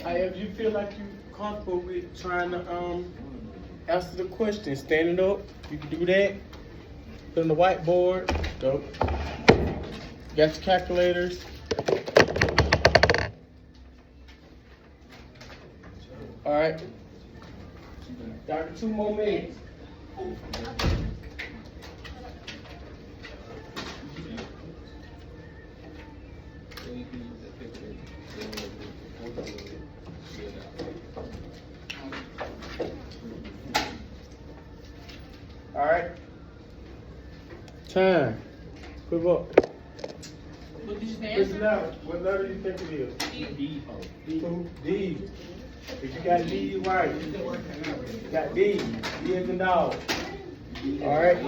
If you feel like you're comfortable with trying to answer the question, standing up, you can do that. Put on the whiteboard. Go. Got your calculators. All right. Got 2 more minutes. All right. Time. Put up. What did you say? Listen out. What letter do you think it is? D. Who? D. If you got D, you right. Got D. D is in dog. All right.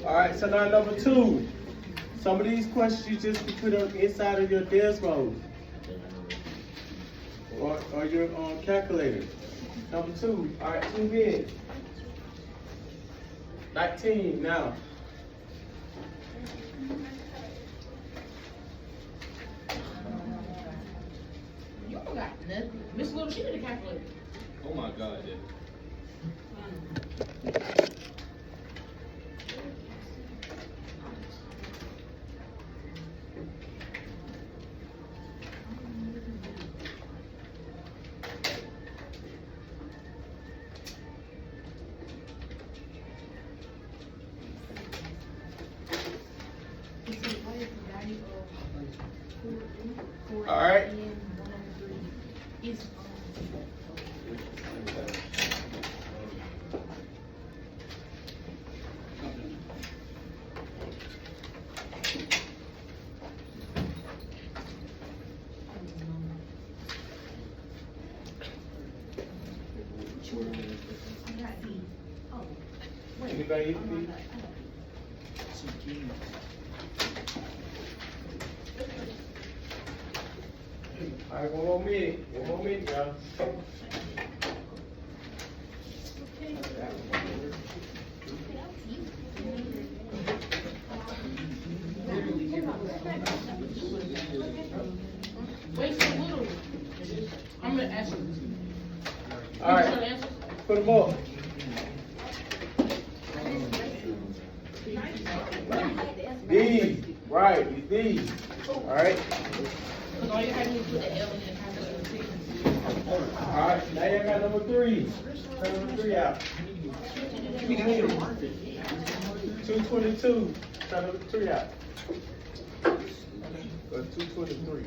All right. So now number 2. Some of these questions you just put on inside of your Desmos or your calculator. Number 2. All right. 2 minutes. 19 now. You don't got nothing. Miss Little, she did a calculator. Oh my God, yeah. All right. Anybody? All right, one more minute, y'all. Wait so little. I'm gonna ask you. All right, put them up. D, right, it's D. All right. Because all you had to do is put the L in the calculator. All right, now you got number 3. Turn number 3 out. 222. Turn number 3 out. 223.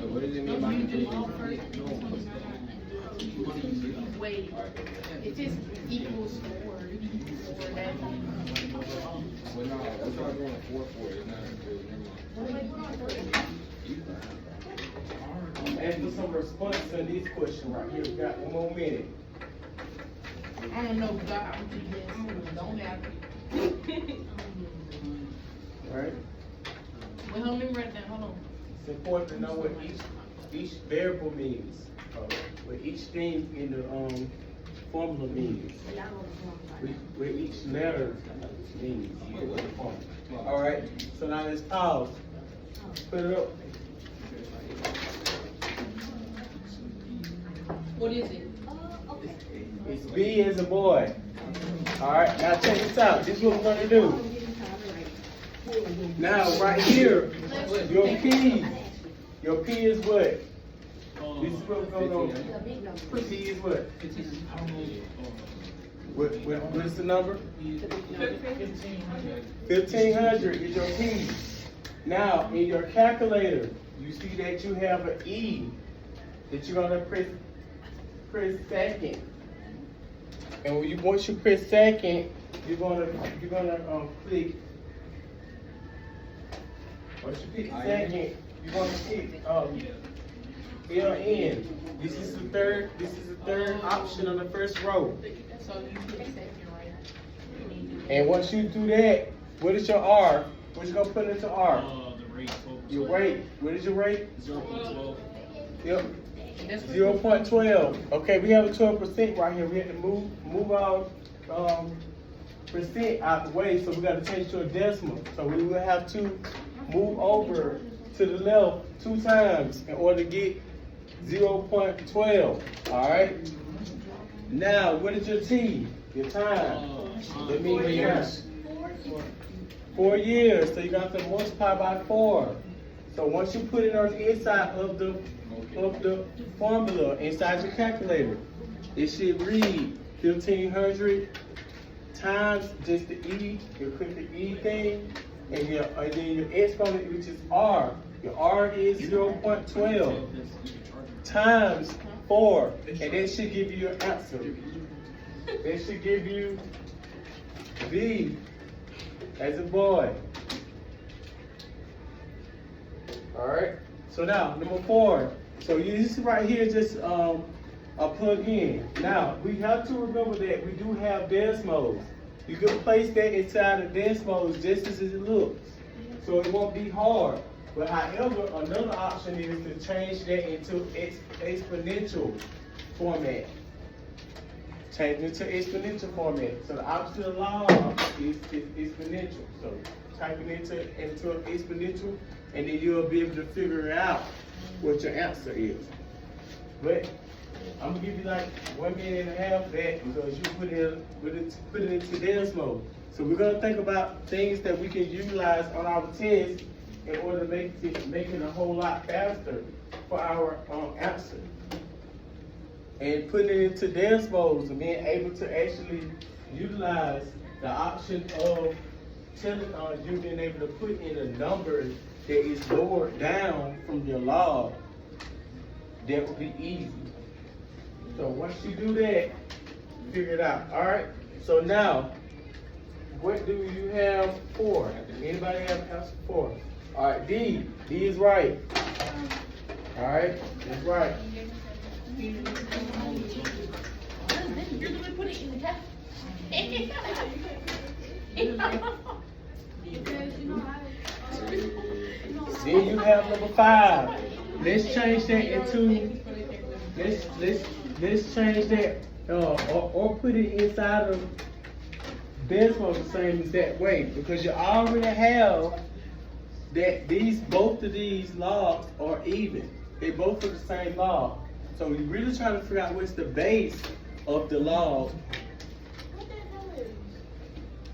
What does it mean by Wait, it just equals 4 or that. Well, no, we're talking going 4-4. It's not really, never mind. And for some response to these questions right here, we got 1 more minute. I don't know, God, I'm GPS. Don't have it. All right. Well, hold me right now, hold on. It's important to know what each variable means, what each thing in the formula means, what each letter means. All right. So now let's pause. Put it up. What is it? It's B as a boy. All right. Now check this out. This is what we're gonna do. Now right here, your P. Your P is what? This is what we're going to do. P is what? What's the number? 1500 is your P. Now, in your calculator, you see that you have an E that you're going to press second. And when once you press second, you're gonna click Once you pick the second, you're gonna pick LN. This is the third option on the first row. So you put the second right. And once you do that, what is your R? What you gonna put into R? The rate. Your rate. What is your rate? 0.12. Yep. 0.12. Okay, we have a 12% right here. We have to move our percent out the way, so we got to change to a decimal. So we will have to move over to the left 2 times in order to get 0.12. All right. Now, what is your T? Your time. That means 4 years. 4 years. So you got to multiply by 4. So once you put it on the inside of the formula inside your calculator, it should read 1500 times just the E. You click the E thing, and then your exponent, which is R. Your R is 0.12 times 4, and that should give you your answer. That should give you B as a boy. All right. So now number 4. So this right here just a plug in. Now we have to remember that we do have decimals. You can place that inside of decimals just as it looks, so it won't be hard. But however, another option is to change that into exponential format. Change it to exponential format. So the opposite of log is exponential. So type it into an exponential, and then you'll be able to figure out what your answer is. But I'm gonna give you like 1.5 minutes that because you put it into decimal. So we're gonna think about things that we can utilize on our test in order to make it a whole lot faster for our answer. And putting it into decimals and being able to actually utilize the option of you being able to put in a number that is lowered down from your log, that would be easy. So once you do that, figure it out. All right. So now, what do you have for? Anybody have an answer for? All right. D is right. All right. That's right. You're gonna put it in the cap. Then you have number 5. Let's change that into. Let's change that or put it inside of decimal the same exact way, because you already have that both of these logs are even. They both are the same log. So you're really trying to figure out what's the base of the log.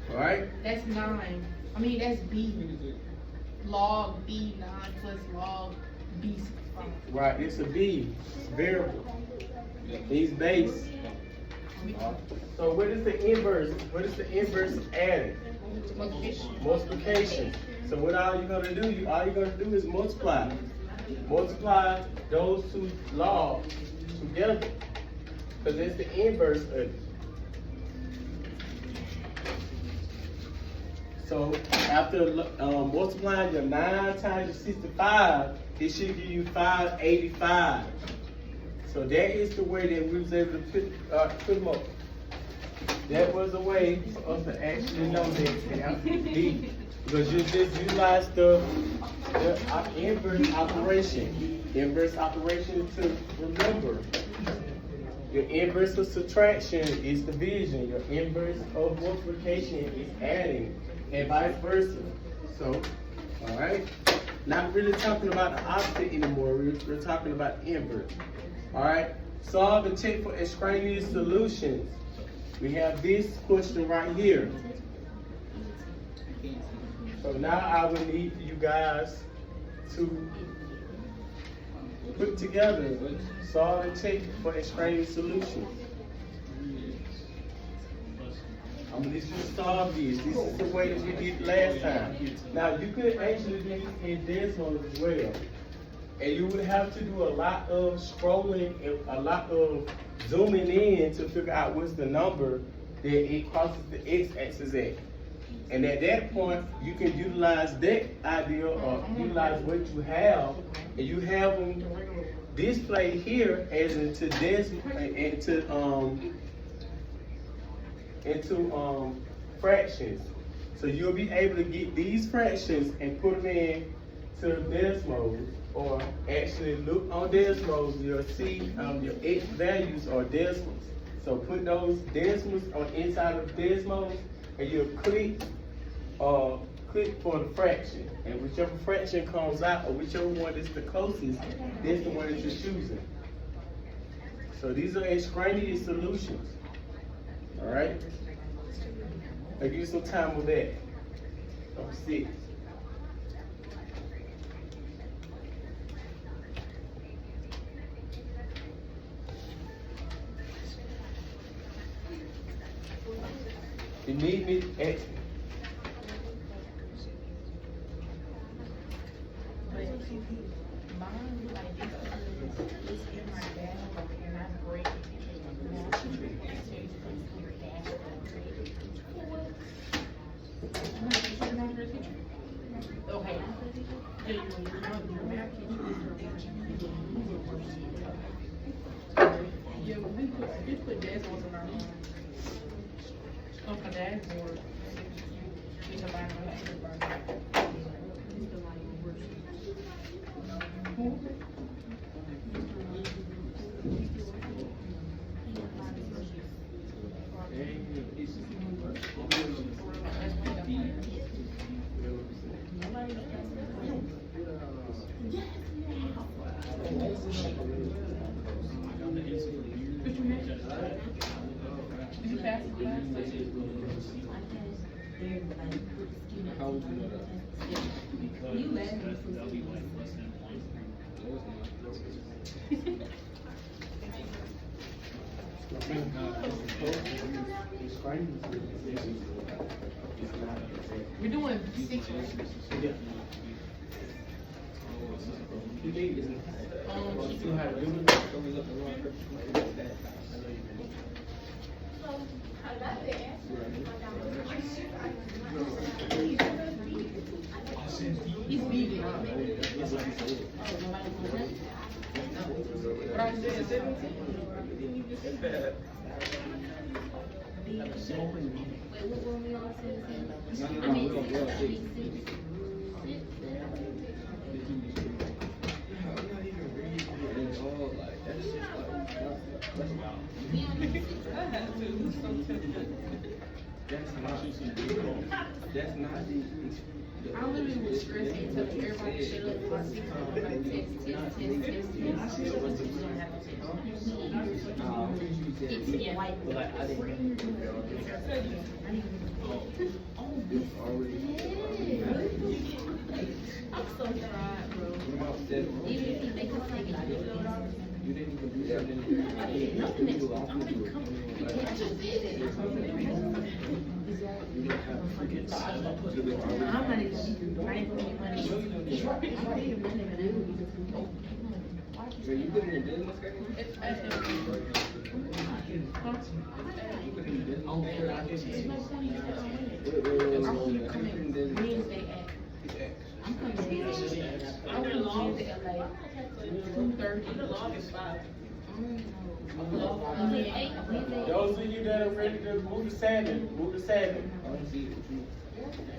All right? That's 9. I mean, that's B. Log B 9 plus log B 5. Right, it's a B. It's variable. These base. So what is the inverse? What is the inverse of adding? Multiplication. So what all you're gonna do? All you're gonna do is multiply. Multiply those 2 logs together, because it's the inverse of it. So after multiplying your 9 times your 65, it should give you 585. So that is the way that we was able to put them up. That was a way for us to actually know that the answer is D, because you just utilized the inverse operation. Inverse operation is to remember. Your inverse of subtraction is division. Your inverse of multiplication is adding, and vice versa. So, all right. Not really talking about the opposite anymore. We're talking about inverse. All right. Solve and check for extraneous solutions. We have this question right here. So now I will need you guys to put together solve and check for extraneous solutions. I'm gonna need you to solve these. This is the way that we did last time. Now you could actually do this in decimal as well. And you would have to do a lot of scrolling and a lot of zooming in to figure out what's the number that it crosses the x-axis at. And at that point, you can utilize that idea or utilize what you have, and you have them displayed here as into fractions. So you'll be able to get these fractions and put them in to Desmos, or actually look on Desmos, you'll see your X values are Desmos. So put those Desmos on inside of Desmos, and you'll click for the fraction. And whichever fraction comes out, or whichever one is the closest, that's the one that you're choosing. So these are extraneous solutions. All right? I'll give you some time with that. Number 6. You need me to ask me. Mine, like, it's in my bag, and I break it. Okay. Yeah, we put dashboards on our on the dashboard. It's about How would you know that? You laugh. We're doing 6. Yeah. You need this. You know how to do it? He's beating. What I said, 17? Wait, what were we on 17? No, I mean, we're on 6. That's not the. I literally was stressed until everybody shut up for 6 months. Like, test. It's white. I'm so tired, bro. Even if they come take it, You didn't even do that. nothing is. I'm gonna come. I just did it. I'm not even money. So you put it in business, Kenny? You put it in business? Wednesday at. I'm coming Wednesday. I'm gonna log it at like 2:30. Those of you that are ready to move to 7, move to 7. I don't see it.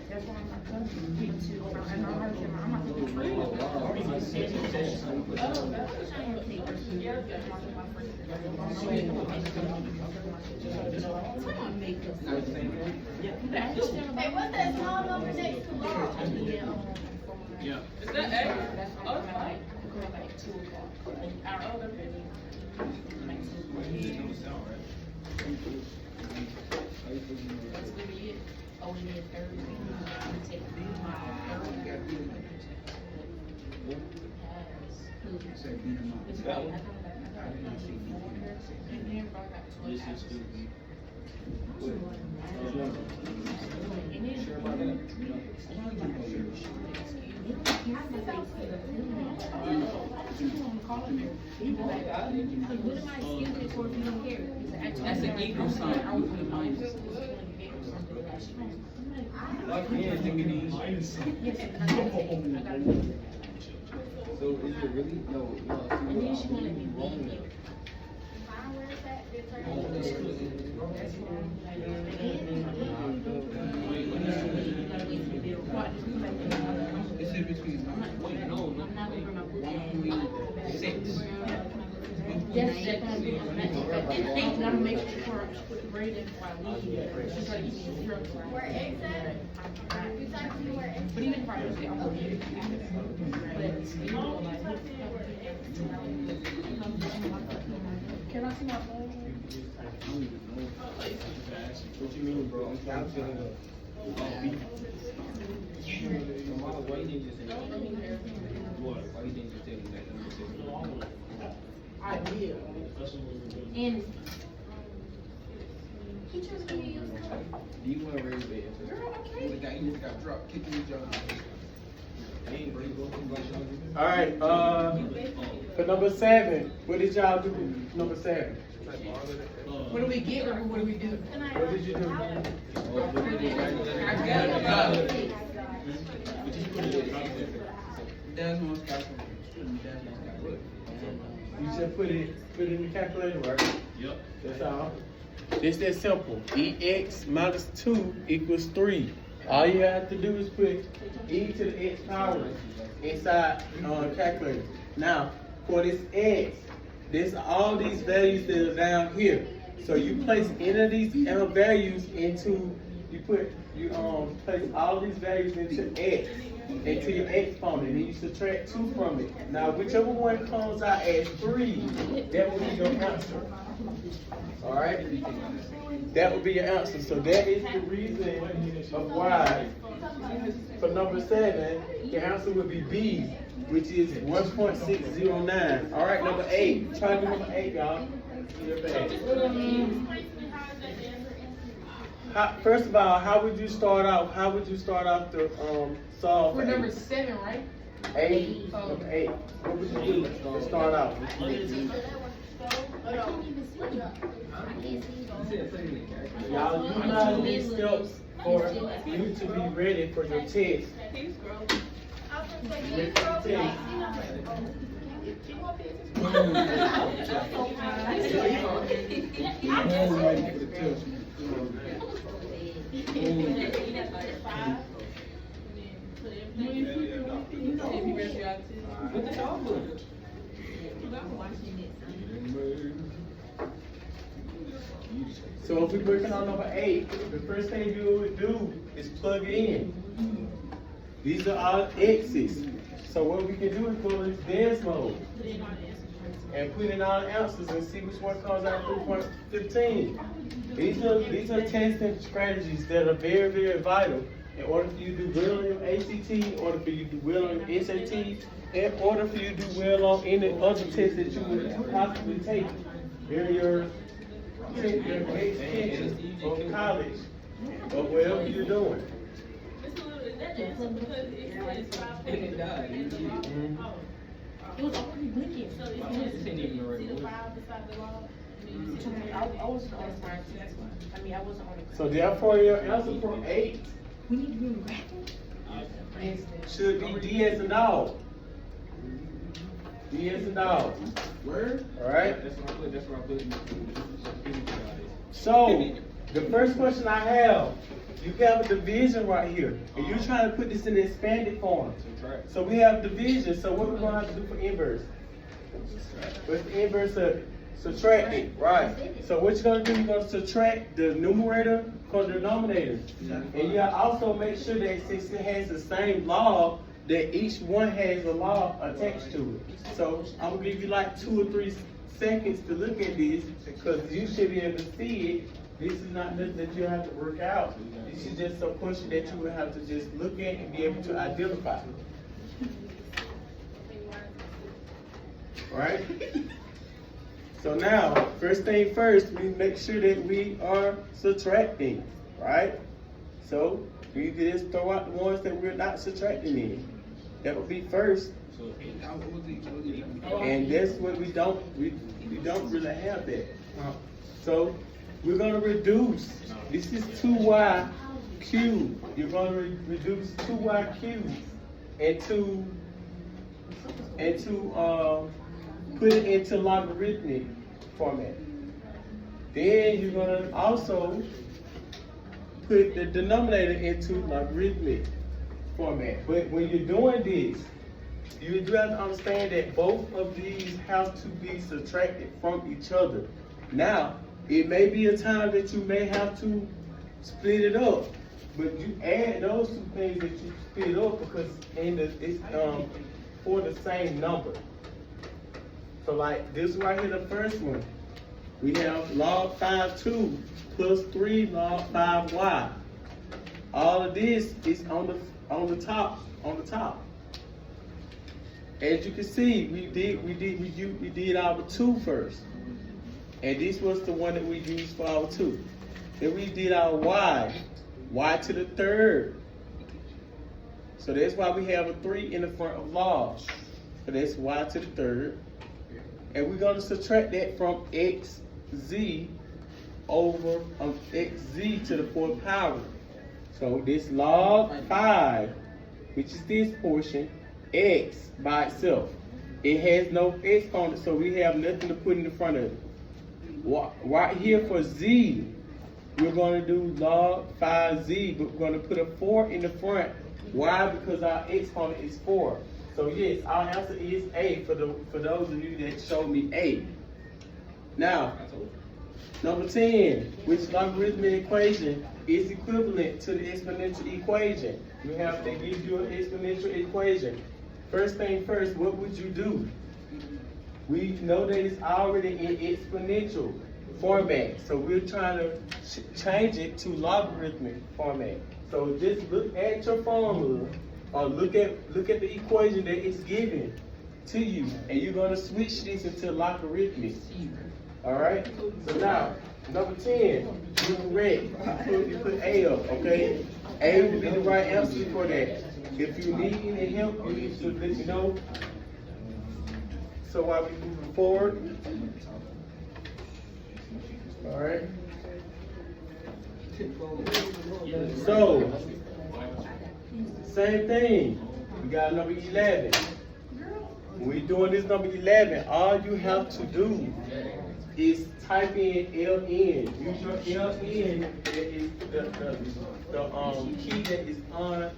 That's why I'm not coming. And I'm already saying, I'm not going Hey, what's that small number next to Laura? Yeah. Is that A? Oh, it's fine. Like 2 o'clock. Our other building. That's gonna be it. Oh, we need Thursday. Take That's an eagle sign. I was gonna mind this. Lock in, diggity. So is it really? No. And then she wanted me wrong. Is it between? Wait, no. 1.6. Yes, that's gonna be on that. And things gotta make sure I put the grade in before I leave. Just like you need zero. Where X at? You type in where X But even if I was there, I'm gonna get it. Can I see my phone? What you mean, bro? I'm feeling the why you didn't just say that? What? Why you didn't just tell me that? I will. And he just gonna use Do you want to raise the answer? Girl, okay. You just got dropped, kicked in the jaw. All right, for number 7, what did y'all do with number 7? what do we get or what do we do? What did you do? You just put it in the calculator, right? Yep. That's all. It's that simple. EX minus 2 equals 3. All you have to do is put e to the x power inside calculator. Now, for this x, there's all these values that are down here. So you place any of these values into, you place all these values into x, into your exponent, and then you subtract 2 from it. Now, whichever one comes out as 3, that will be your answer. All right? That would be your answer. So that is the reason of why, for number 7, the answer would be B, which is 1.609. All right, number 8. Try to do number 8, y'all. First of all, how would you start off? How would you start off to solve? For number 7, right? 8. Number 8. What would you do to start off? Y'all utilize these steps for you to be ready for your test. So if we're working on number 8, the first thing you would do is plug it in. These are all x's. So what we can do is go to this dance mode and put in all the answers and see which one comes out 3.15. These are testing strategies that are very, very vital in order for you to do well on your ACT, in order for you to do well on your SAT, in order for you to do well on any other test that you would possibly take during your extension or college or whatever you're doing. It was already wicked. I wasn't on the science. I mean, I wasn't on the. So therefore, your answer for 8 We need to be rapid. should be D as in dog. D as in dog. Word? All right. That's what I put. So the first question I have, you have a division right here, and you're trying to put this in the expanded form. So we have division. So what we're going to have to do for inverse? What's the inverse of it? Subtracting, right? So what you're going to do, you're going to subtract the numerator from the denominator. And you also make sure that since it has the same log, that each one has a log attached to it. So I'm going to give you like 2 or 3 seconds to look at this, because you should be able to see it. This is not nothing that you have to work out. This is just some question that you would have to just look at and be able to identify. Right? So now, first thing first, we make sure that we are subtracting, right? So we just throw out the ones that we're not subtracting in. That would be first. And that's what we don't really have that. So we're gonna reduce. This is 2y cubed. You're gonna reduce 2y cubed into put it into logarithmic format. Then you're gonna also put the denominator into logarithmic format. But when you're doing this, you do have to understand that both of these have to be subtracted from each other. Now, it may be a time that you may have to split it up, but you add those two things that you split up because it's for the same number. So like this right here, the first one, we have log 5(2) plus 3 log 5y. All of this is on the top. As you can see, we did our 2 first. And this was the one that we used for our 2. Then we did our y to the third. So that's why we have a 3 in the front of log. So that's y to the third. And we're going to subtract that from xz over xz to the 4th power. So this log 5, which is this portion, x by itself. It has no exponent, so we have nothing to put in the front of it. Right here for z, we're going to do log 5z, but we're going to put a 4 in the front. Why? Because our exponent is 4. So yes, our answer is A for those of you that showed me A. Now, number 10, which logarithmic equation is equivalent to the exponential equation? You have to give you an exponential equation. First thing first, what would you do? We know that it's already in exponential format, so we're trying to change it to logarithmic format. So just look at your formula, or look at the equation that is given to you, and you're going to switch this into logarithmic. All right. So now, number 10, you're correct. You put A up, okay? A will be the right answer for that. If you need any help, you need to let me know. So while we're moving forward, all right. So, same thing. We got number 11. When we're doing this number 11, all you have to do is type in LN. Use your LN, that is the key that is on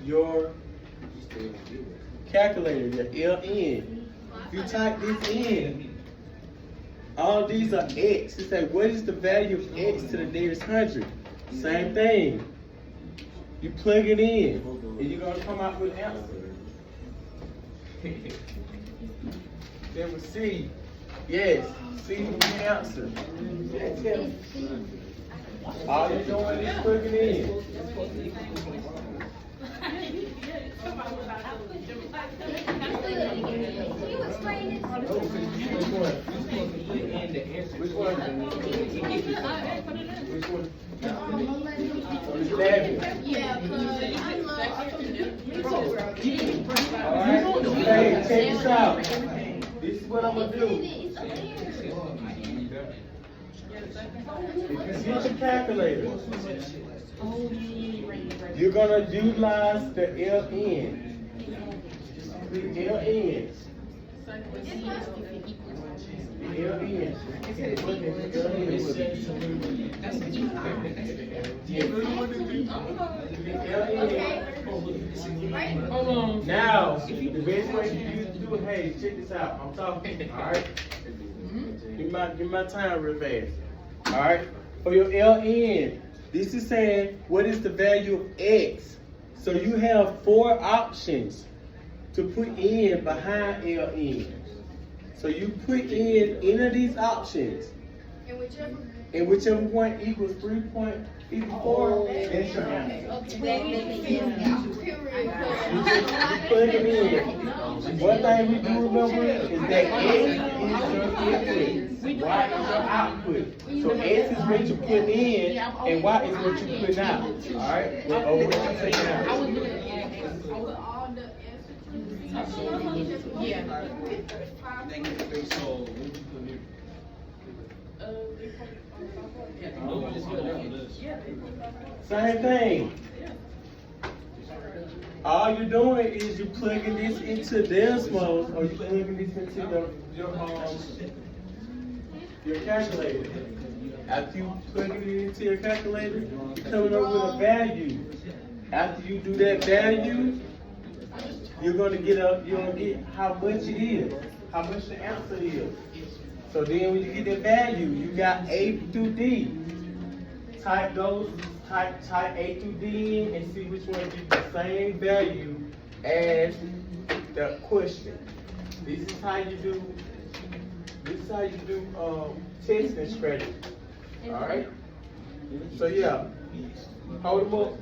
your calculator, your LN. If you type this in, all these are x. You say, what is the value of x to the nearest 100? Same thing. You plug it in, and you're going to come out with an answer. Then we see, yes, C will be the answer. All you're doing is plugging in. Which one? 11. Yeah, Alright, hey, check this out. This is what I'm gonna do. If you get your calculator, you're gonna utilize the LN. The LN. Now, the best way you use to do it, hey, check this out. I'm talking, all right? Give my time real fast. All right? For your LN, this is saying what is the value of X. So you have 4 options to put in behind LN. So you put in any of these options. And whichever one equals 3.4, that's your answer. You put it in. One thing we do remember is that X is your input, Y is your output. So X is what you put in, and Y is what you put out. Alright? Or what you take out. Same thing. All you're doing is you plugging this into Desmos, or you plugging this into your calculator. After you plug it into your calculator, you're coming up with a value. After you do that value, you're gonna get how much it is, how much the answer is. So then when you get that value, you got A through D. Type A through D in and see which one gives the same value as the question. This is how you do testing strategy. Alright? So yeah. Hold them up.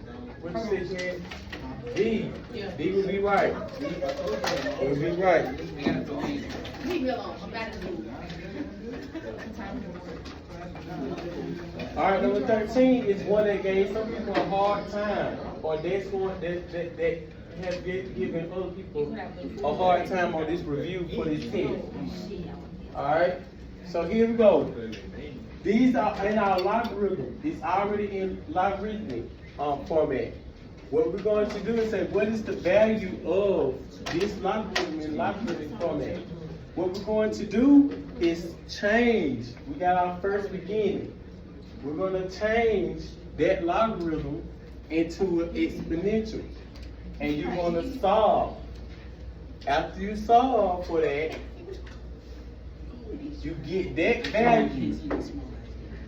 What you say, Chad? D. D would be right. D would be right. Leave me alone. I'm back to school. Alright, number 13 is one that gave some people a hard time, or that's one that has given other people a hard time on this review for this test. Alright, so here we go. These are in our logarithm. It's already in logarithmic format. What we're going to do is say, what is the value of this logarithm in logarithmic format? What we're going to do is change. We got our first beginning. We're going to change that logarithm into an exponential. And you're going to solve. After you solve for that, you get that value.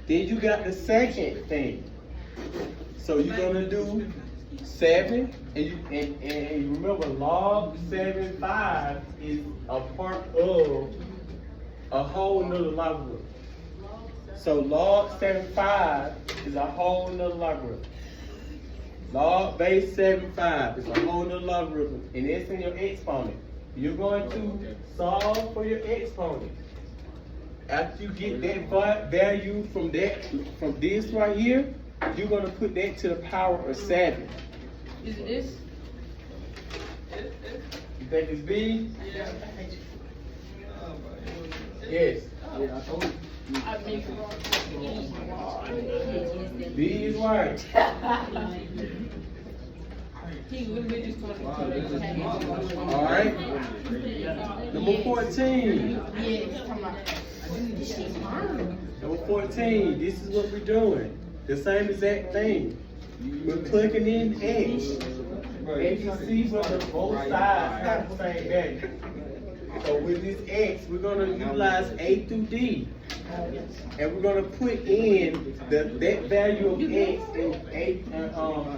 Then you got the second thing. So you're going to do 7, and remember, log 7/5 is a part of a whole nother logarithm. So log 7/5 is a whole nother logarithm. Log base 7/5 is a whole nother logarithm, and it's in your exponent. You're going to solve for your exponent. After you get that value from this right here, you're going to put that to the power of 7. Is it this? You think it's B? Yeah. Yes. Yeah, I told you. I make it. B is right. He literally just told me to. All right. Number 14. Yeah, come on. Number 14. This is what we're doing. The same exact thing. We're plugging in X. And you see whether both sides have the same value. So with this X, we're going to utilize A through D. And we're going to put in that value of X and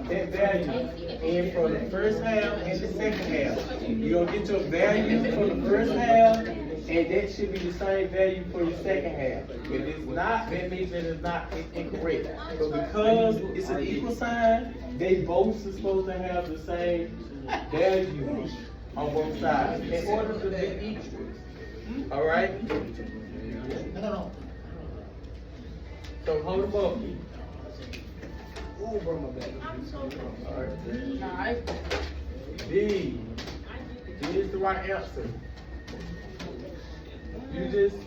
that value in from the first half and the second half. You're going to get your value from the first half, and that should be the same value for your second half. If it's not, that means that it's not incorrect. But because it's an equal sign, they both are supposed to have the same value on both sides in order to be equal. All right? So hold them up. Ooh, bro, my back. All right. Alright. D. D is the right answer. You just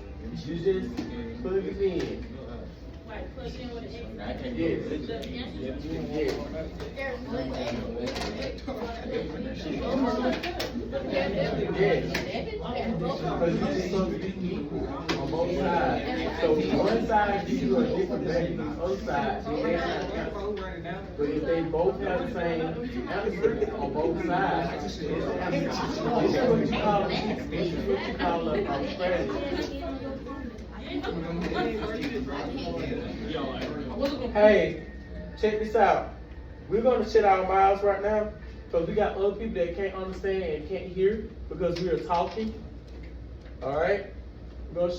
plug it in. Like, plug in with an X. Yes. Yes. Because you're supposed to be equal on both sides. So one side gives you a different value than the other side. But if they both have the same answer on both sides, this is what you call a strategy. Hey, check this out. We're going to shut our mouths right now because we got other people that can't understand and can't hear because we are talking. All right? We're going to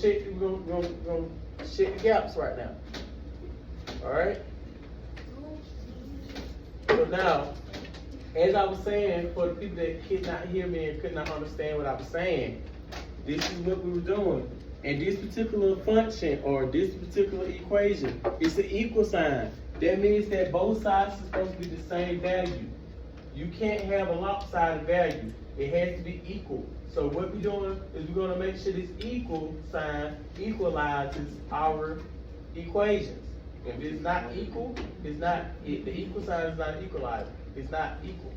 shut the gaps right now. All right? So now, as I was saying, for the people that could not hear me and could not understand what I was saying, this is what we were doing. And this particular function or this particular equation is an equal sign. That means that both sides are supposed to be the same value. You can't have a lopsided value. It has to be equal. So what we're doing is we're going to make sure this equal sign equalizes our equations. If it's not equal, it's not, the equal sign is not equalizer. It's not equal.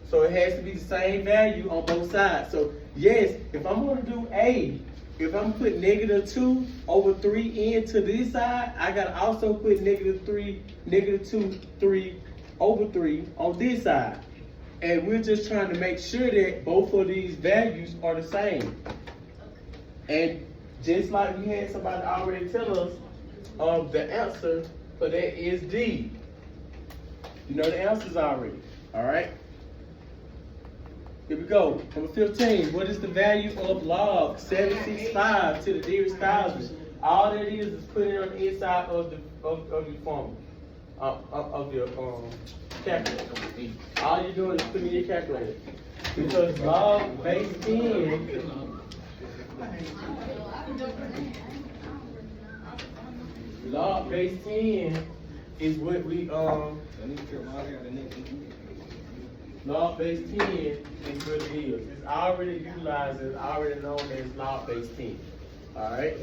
So it has to be the same value on both sides. So yes, if I'm going to do A, if I'm put -2 over 3 into this side, I got to also put -3, -2, 3 over 3 on this side. And we're just trying to make sure that both of these values are the same. And just like we had somebody already tell us, the answer for that is D. You know the answers already, all right? Here we go. Number 15. What is the value of log 765 to the nearest thousand? All that is putting it on the inside of the formula, of your calculator. All you're doing is putting in your calculator, because log base 10. Log base 10 is what we log base 10 is what it is. It's already utilized, it's already known as log base 10. Alright?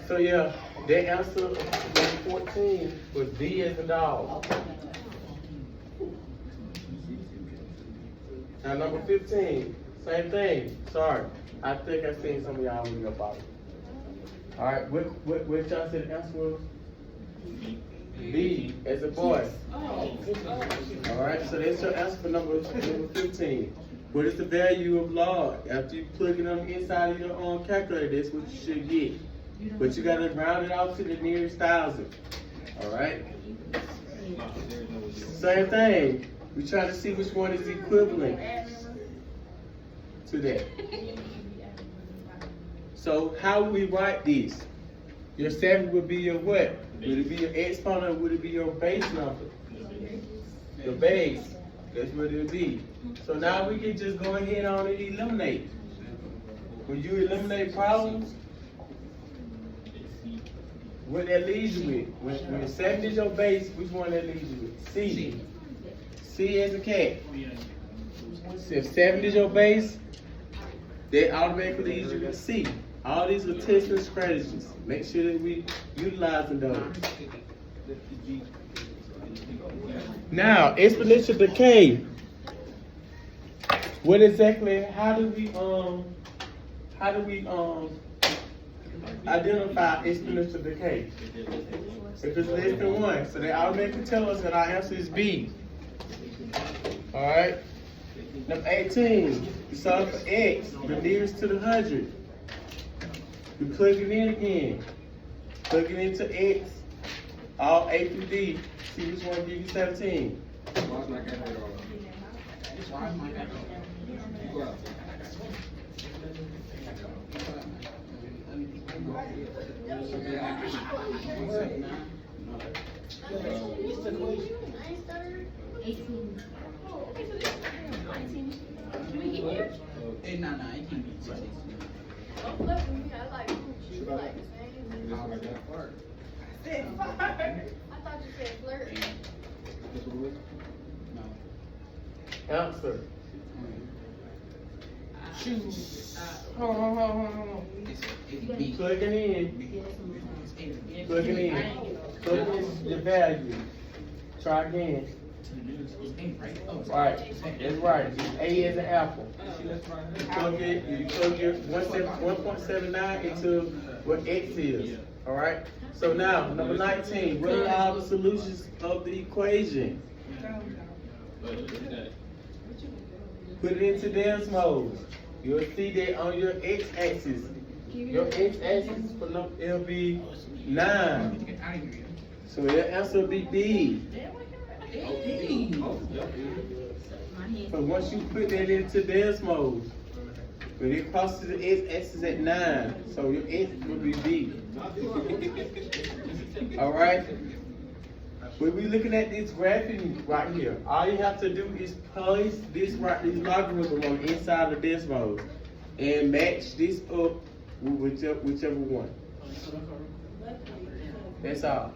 So yeah, that answer of number 14 was D as a dog. Now number 15, same thing. Sorry. I think I seen some of y'all read about it. Alright, what y'all said the answer was? B as a boy. Alright, so that's your answer for number 15. What is the value of log? After you plug it on the inside of your own calculator, that's what you should get. But you gotta round it off to the nearest thousand. Alright? Same thing. We try to see which one is equivalent to that. So how would we write this? Your 7 would be your what? Would it be your exponent or would it be your base number? Your base. That's what it would be. So now we can just go ahead on and eliminate. When you eliminate problems, what that leaves you with? When 7 is your base, which one that leaves you with? C. C as a cat. So if 7 is your base, that automatically leaves you with C. All these are testing strategies. Make sure that we utilizing those. Now, exponential decay. What exactly? How do we identify exponential decay? If it's less than 1, so they automatically tell us that our answer is B. All right. Number 18. We solve for x, the nearest to the 100. We plug it in again. Plug it into x, all A through D. See which one gives you 17. Don't flip with me. I like coochie. You like the same. I said flirt. I thought you said flirt. Answer. Hold on. Plug it in. Plug it in. Plug in the value. Try again. Right, that's right. A as an apple. You plug your 1.79 into what x is. Alright? So now, number 19. What are all the solutions of the equation? Put it into Desmos. You'll see that on your x-axis. Your x-axis for number, it'll be 9. So your answer will be B. So once you put that into Desmos, when it crosses the x-axis at 9, so your x will be B. All right. When we looking at this graphing right here, all you have to do is place this logarithm on the inside of Desmos and match this up with whichever one. That's all.